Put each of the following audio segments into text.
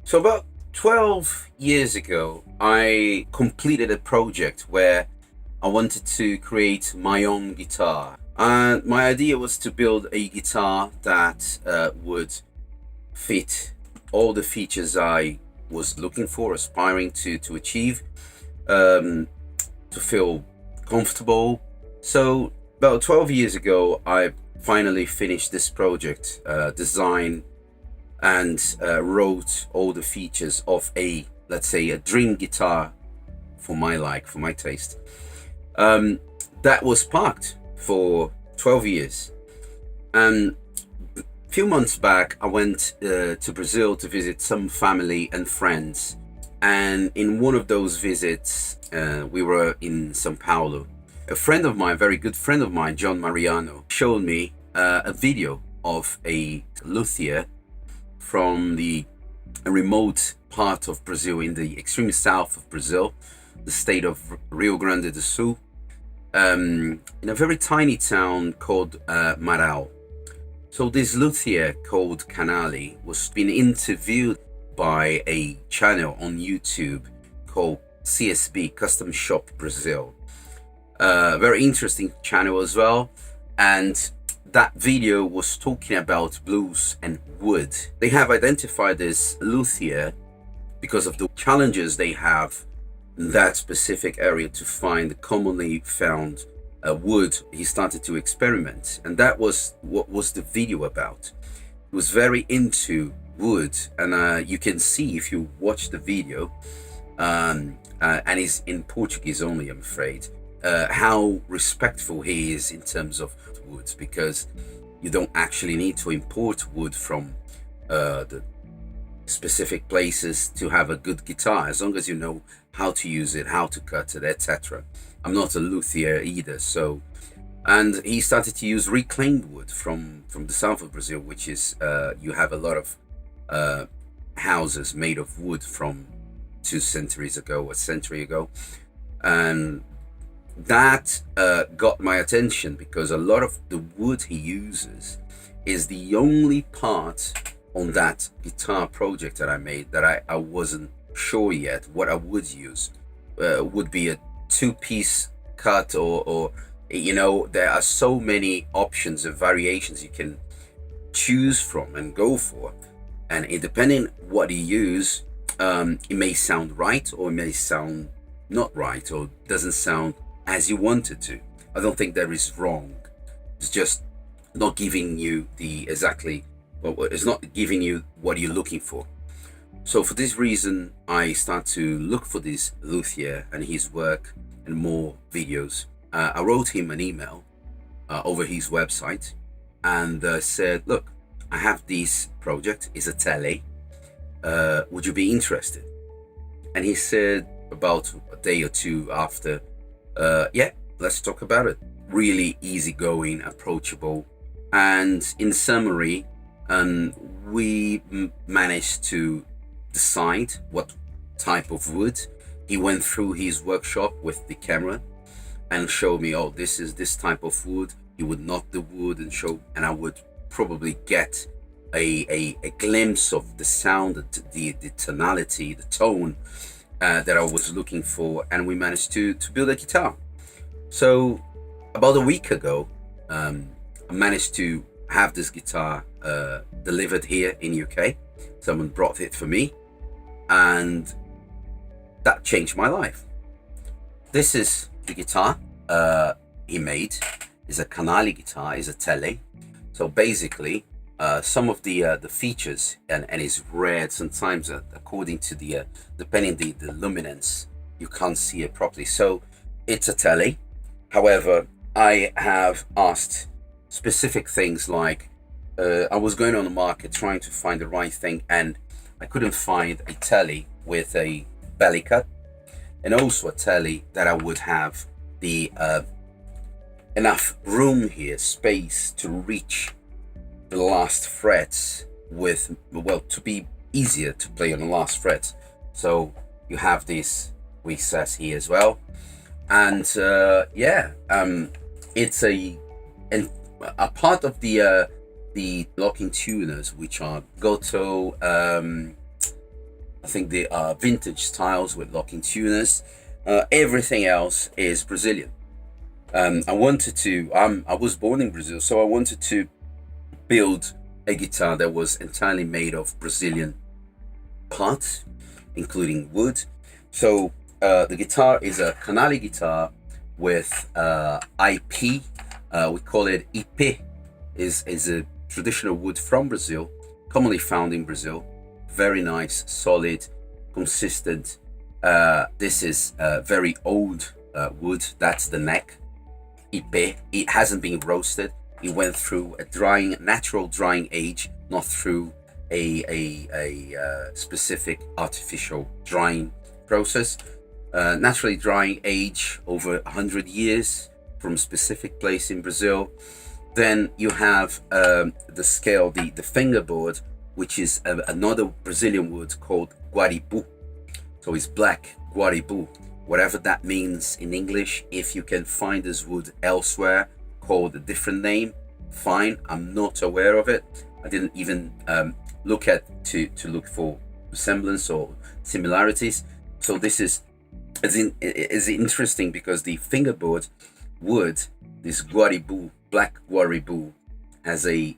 So about 12 years ago, I completed a project where I wanted to create my own guitar. And my idea was to build a guitar that would fit all the features I was looking for, aspiring to achieve, um, to feel comfortable. So about 12 years ago, I finally finished this project, design and wrote all the features of a, let's say, a dream guitar for my like, for my taste. Um, that was parked for 12 years. And a few months back, I went to Brazil to visit some family and friends. And in one of those visits, we were in Sao Paulo. A friend of mine, a very good friend of mine, John Mariano, showed me a video of a luthier from a remote part of Brazil, in the extreme south of Brazil, the state of Rio Grande do Sul, in a very tiny town called Marau. So this luthier called Canalli was being interviewed by a channel on YouTube called CSB, Custom Shop Brazil. Very interesting channel as well. And that video was talking about blues and wood. They have identified this luthier because of the challenges they have in that specific area to find the commonly found wood. He started to experiment, and that was what was the video about. He was very into wood, and you can see if you watch the video, and he's in Portuguese only, I'm afraid, how respectful he is in terms of woods, because you don't actually need to import wood from the specific places to have a good guitar, as long as you know how to use it, how to cut it, etc. I'm not a luthier either, so. And he started to use reclaimed wood from the south of Brazil, which is you have a lot of houses made of wood from 2 centuries ago, a century ago. And that got my attention, because a lot of the wood he uses is the only part on that guitar project that I made that I wasn't sure yet what I would use. Would be a two-piece cut, or there are so many options of variations you can choose from and go for, and depending what you use, it may sound right, or it may sound not right, or doesn't sound as you want it to. I don't think there is wrong. It's just not giving you it's not giving you what you're looking for. So for this reason, I start to look for this luthier and his work and more videos. I wrote him an email over his website, and said, look, I have this project, it's a tele, would you be interested? And he said about a day or two after, yeah, let's talk about it. Really easygoing, approachable. And in summary, we managed to decide what type of wood. He went through his workshop with the camera and showed me, oh, this is this type of wood. He would knock the wood and I would probably get a glimpse of the sound, the tonality, the tone that I was looking for, and we managed to build a guitar. So about a week ago, I managed to have this guitar delivered here in UK. Someone brought it for me, and that changed my life. This is the guitar he made. It's a Canalli guitar, it's a tele. So basically, some of the features, and it's red sometimes, according to depending the luminance, you can't see it properly. So it's a tele. However, I have asked specific things, like I was going on the market trying to find the right thing, and I couldn't find a tele with a belly cut, and also a tele that I would have the enough room here, space to reach the last frets to be easier to play on the last frets. So you have this recess here as well, and it's a part of the locking tuners, which are Goto, I think they are vintage styles with locking tuners. Everything else is Brazilian. I was born in Brazil, so I wanted to build a guitar that was entirely made of Brazilian parts, including wood. So the guitar is a Canalli guitar with IP. We call it IP. Is a traditional wood from Brazil, commonly found in Brazil. Very nice, solid, consistent. This is very old wood. That's the neck. IP. It hasn't been roasted. It went through a natural drying age, not through a specific artificial drying process. Naturally drying age over 100 years from specific place in Brazil. Then you have the scale, the fingerboard, which is another Brazilian wood called guaribu. So it's black guaribu, whatever that means in English. If you can find this wood elsewhere called a different name, fine. I'm not aware of it. I didn't even look to look for resemblance or similarities. So this is interesting because the fingerboard wood, this guaribu, black guaribu, has a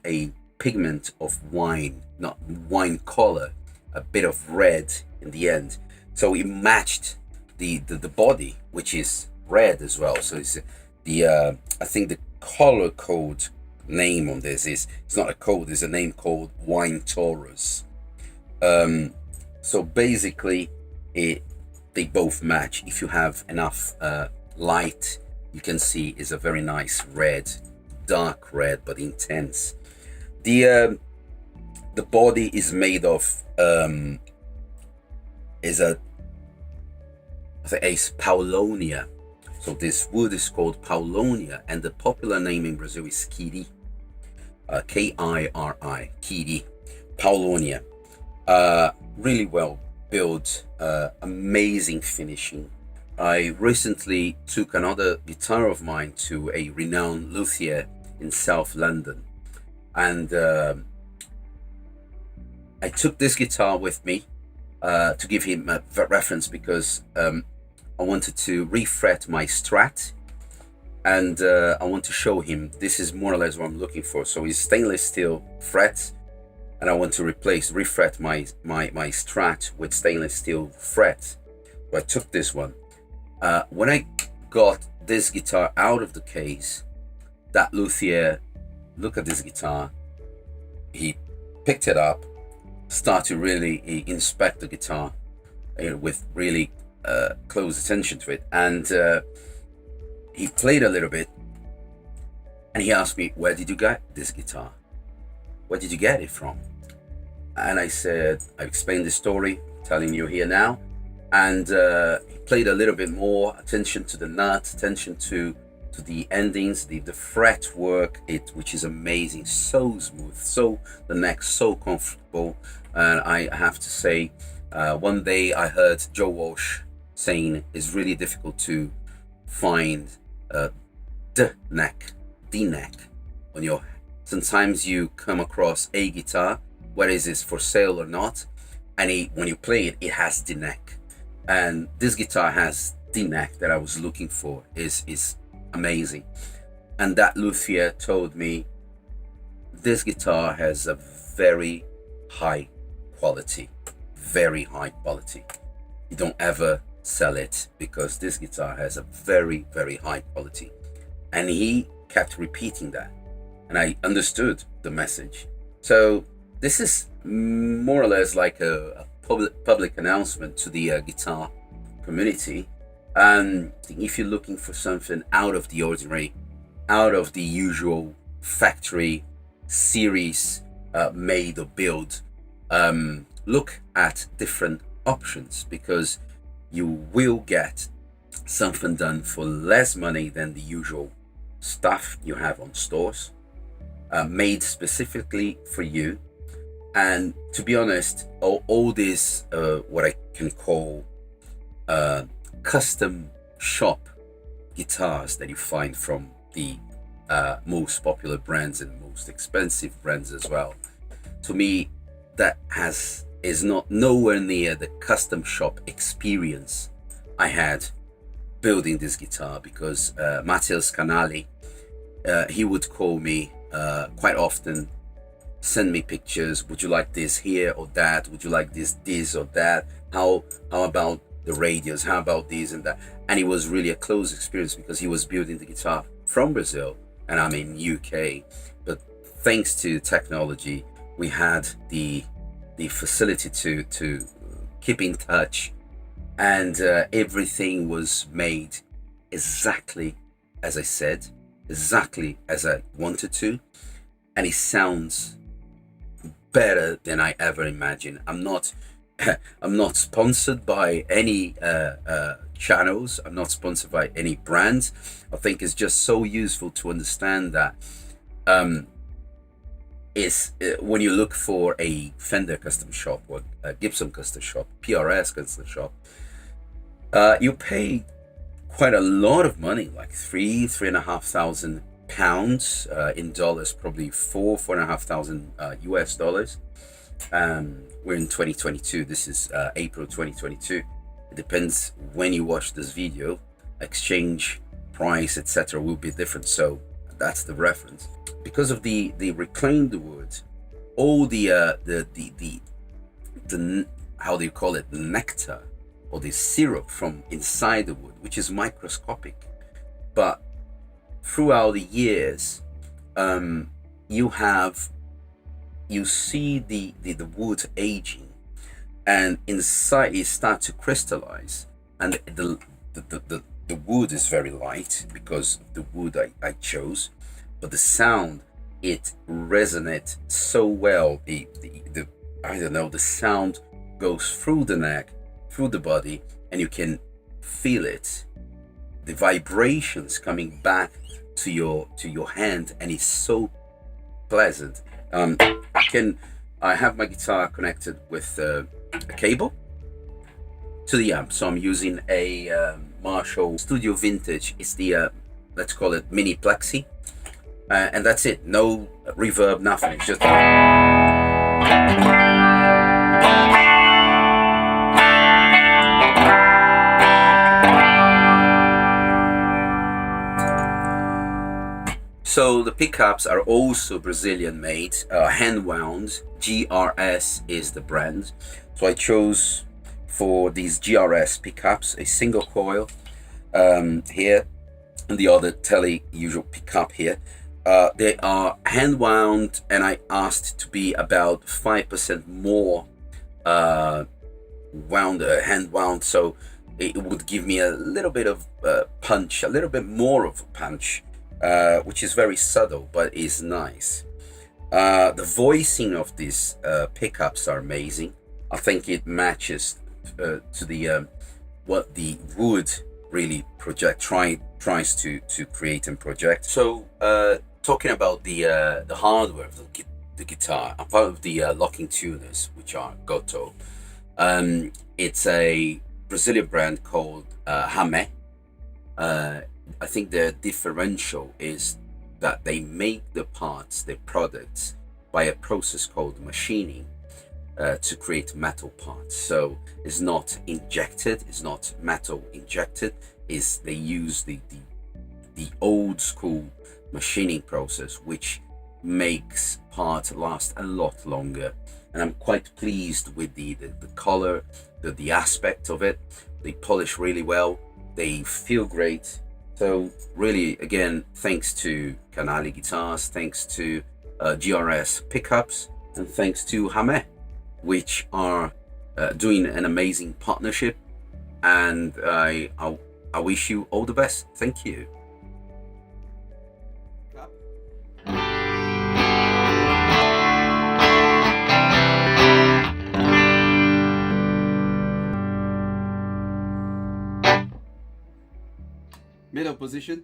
pigment of wine, not wine color, a bit of red in the end. So it matched the body, which is red as well. So it's I think the color code name on this is, it's not a code, there's a name called Wine Taurus. So basically they both match. If you have enough light, you can see is a very nice red, dark red, but intense. The body is made of is Paulonia. So this wood is called Paulonia, and the popular name in Brazil is Kiri. Kiri, Kiri, Paulonia. Really well built, amazing finishing. I recently took another guitar of mine to a renowned luthier in South London, and I took this guitar with me to give him a reference because I wanted to refret my Strat, and I want to show him this is more or less what I'm looking for. So it's stainless steel frets, and I want to refret my Strat with stainless steel frets. So I took this one. When I got this guitar out of the case, that luthier looked at this guitar, he picked it up, started to really inspect the guitar with really close attention to it, and he played a little bit, and he asked me, where did you get this guitar? Where did you get it from? And I said, I explained the story, telling you here now. And he played a little bit more attention to the nut, attention to the endings, the fret work, which is amazing, so smooth, so the neck so comfortable. And I have to say, one day I heard Joe Walsh saying it's really difficult to find the neck on your. Sometimes you come across a guitar, whether it's for sale or not, and when you play it, it has the neck. And this guitar has the neck that I was looking for. Is amazing. And that luthier told me this guitar has a very high quality, very high quality. You don't ever sell it because this guitar has a very, very high quality. And he kept repeating that, and I understood the message. So this is more or less like a public announcement to the guitar community. If you're looking for something out of the ordinary, out of the usual factory series made or build, look at different options, because you will get something done for less money than the usual stuff you have on stores, made specifically for you. And to be honest, all these what I can call custom shop guitars that you find from the most popular brands and most expensive brands as well, to me that has is not nowhere near the custom shop experience I had building this guitar, because Matthias Canalli, he would call me quite often, send me pictures. Would you like this here or that? Would you like this or that? How about the radios? How about this and that? And it was really a close experience, because he was building the guitar from Brazil and I'm in UK. But thanks to technology, we had the facility to keep in touch, and everything was made exactly as I said, exactly as I wanted to, and it sounds better than I ever imagined. I'm not I'm not sponsored by any channels. I'm not sponsored by any brands. I think it's just so useful to understand that is when you look for a Fender custom shop or a Gibson custom shop, PRS custom shop, you pay quite a lot of money, like three and a half thousand pounds, in dollars, probably four and a half thousand US dollars. We're in 2022. This is April 2022. It depends when you watch this video. Exchange price, etc., will be different. So that's the reference. Because of the reclaimed wood, all the how do you call it, the nectar or the syrup from inside the wood, which is microscopic, but throughout the years, you see the wood aging, and inside it starts to crystallize, and the wood is very light because of the wood I chose, but the sound, it resonates so well. The I don't know, the sound goes through the neck, through the body, and you can feel it, the vibrations coming back to your hand, and it's so pleasant. I have my guitar connected with a cable to the amp, so I'm using a Marshall Studio Vintage. It's the let's call it mini plexi, and that's it. No reverb, nothing. It's just so the pickups are also Brazilian made, hand wound. GRS is the brand. So I chose for these GRS pickups a single coil here, and the other tele usual pickup here. They are hand wound, and I asked to be about 5% more hand wound, so it would give me a little bit of punch, a little bit more of a punch, which is very subtle but is nice. The voicing of these pickups are amazing. I think it matches to the what the wood really tries to create and project. So talking about the hardware of the guitar, I'm part of the locking tuners, which are Goto. It's a Brazilian brand called Hamé. I think the differential is that they make the parts, the products, by a process called machining to create metal parts. So it's not injected, it's not metal injected, they use the old school machining process, which makes parts last a lot longer. And I'm quite pleased with the color, the aspect of it. They polish really well, they feel great. So really, again, thanks to Canalli guitars, thanks to GRS pickups, and thanks to Hamé, which are doing an amazing partnership. And I wish you all the best. Thank you. Middle position.